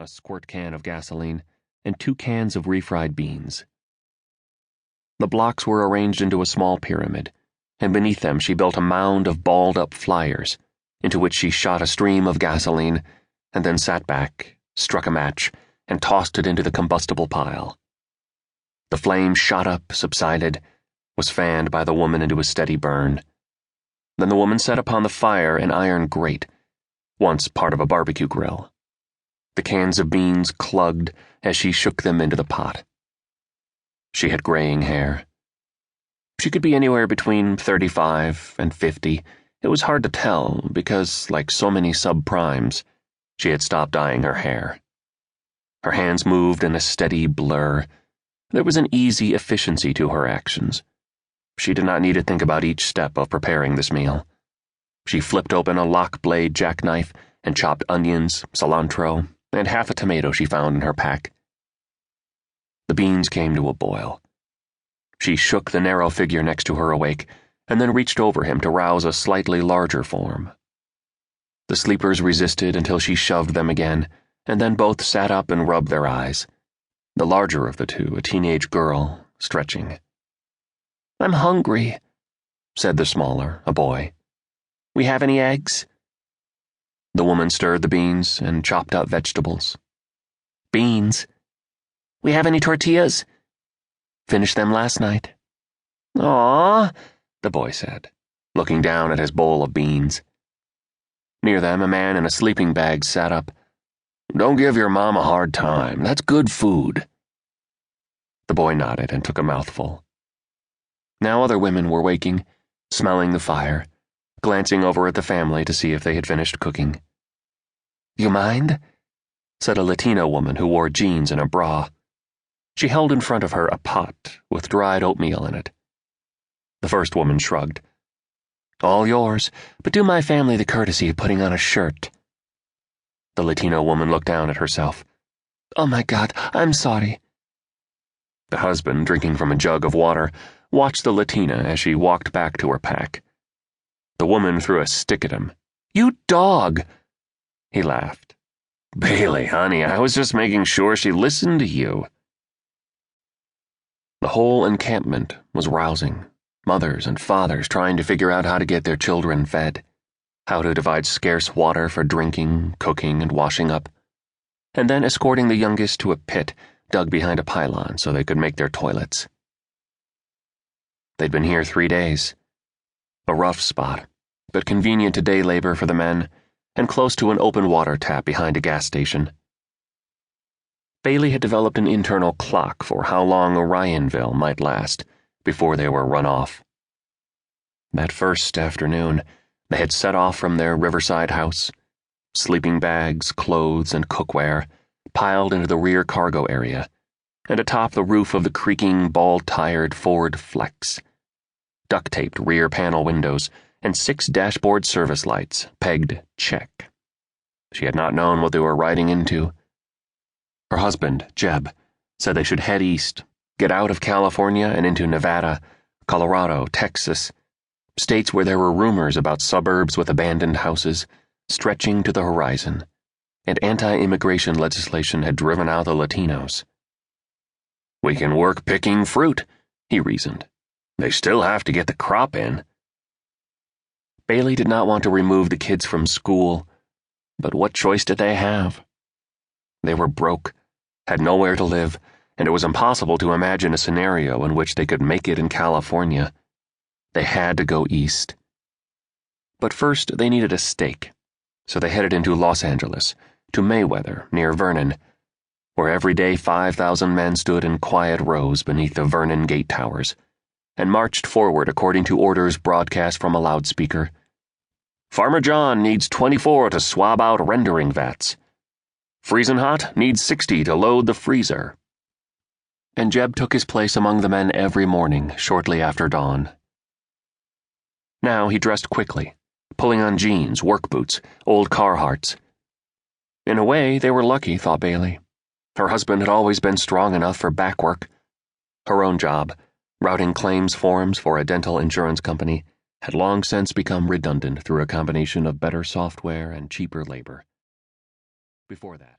a squirt can of gasoline, and 2 cans of refried beans. The blocks were arranged into a small pyramid, and beneath them she built a mound of balled-up flyers, into which she shot a stream of gasoline, and then sat back, struck a match, and tossed it into the combustible pile. The flame shot up, subsided, was fanned by the woman into a steady burn. Then the woman set upon the fire an iron grate, once part of a barbecue grill. The cans of beans clugged as she shook them into the pot. She had graying hair. She could be anywhere between 35 and 50. It was hard to tell because, like so many subprimes, she had stopped dyeing her hair. Her hands moved in a steady blur. There was an easy efficiency to her actions. She did not need to think about each step of preparing this meal. She flipped open a lock-blade jackknife and chopped onions, cilantro, and half a tomato she found in her pack. The beans came to a boil. She shook the narrow figure next to her awake, and then reached over him to rouse a slightly larger form. The sleepers resisted until she shoved them again, and then both sat up and rubbed their eyes. The larger of the two, a teenage girl, stretching. "I'm hungry," said the smaller, a boy. "We have any eggs?" The woman stirred the beans and chopped up vegetables. "Beans. We have any tortillas?" "Finished them last night." "Aw," the boy said, looking down at his bowl of beans. Near them, a man in a sleeping bag sat up. "Don't give your mom a hard time. That's good food." The boy nodded and took a mouthful. Now other women were waking, smelling the fire, glancing over at the family to see if they had finished cooking. "You mind?" said a Latino woman who wore jeans and a bra. She held in front of her a pot with dried oatmeal in it. The first woman shrugged. "All yours, but do my family the courtesy of putting on a shirt." The Latino woman looked down at herself. "Oh my God, I'm sorry." The husband, drinking from a jug of water, watched the Latina as she walked back to her pack. The woman threw a stick at him. "You dog!" He laughed. "Bailey, honey, I was just making sure she listened to you." The whole encampment was rousing. Mothers and fathers trying to figure out how to get their children fed, how to divide scarce water for drinking, cooking, and washing up, and then escorting the youngest to a pit dug behind a pylon so they could make their toilets. They'd been here 3 days. A rough spot, but convenient to day labor for the men, and close to an open water tap behind a gas station. Bailey had developed an internal clock for how long Orionville might last before they were run off. That first afternoon, they had set off from their riverside house, sleeping bags, clothes, and cookware piled into the rear cargo area, and atop the roof of the creaking, ball-tired Ford Flex. Duct-taped rear panel windows, and 6 dashboard service lights, pegged check. She had not known what they were riding into. Her husband, Jeb, said they should head east, get out of California and into Nevada, Colorado, Texas, states where there were rumors about suburbs with abandoned houses stretching to the horizon, and anti-immigration legislation had driven out the Latinos. "We can work picking fruit," he reasoned. "They still have to get the crop in." Bailey did not want to remove the kids from school, but what choice did they have? They were broke, had nowhere to live, and it was impossible to imagine a scenario in which they could make it in California. They had to go east. But first they needed a stake, so they headed into Los Angeles, to Mayweather, near Vernon, where every day 5,000 men stood in quiet rows beneath the Vernon gate towers, and marched forward according to orders broadcast from a loudspeaker. "Farmer John needs 24 to swab out rendering vats. Freezin' hot needs 60 to load the freezer." And Jeb took his place among the men every morning shortly after dawn. Now he dressed quickly, pulling on jeans, work boots, old Carhartts. In a way, they were lucky, thought Bailey. Her husband had always been strong enough for back work. Her own job, routing claims forms for a dental insurance company, had long since become redundant through a combination of better software and cheaper labor. Before that,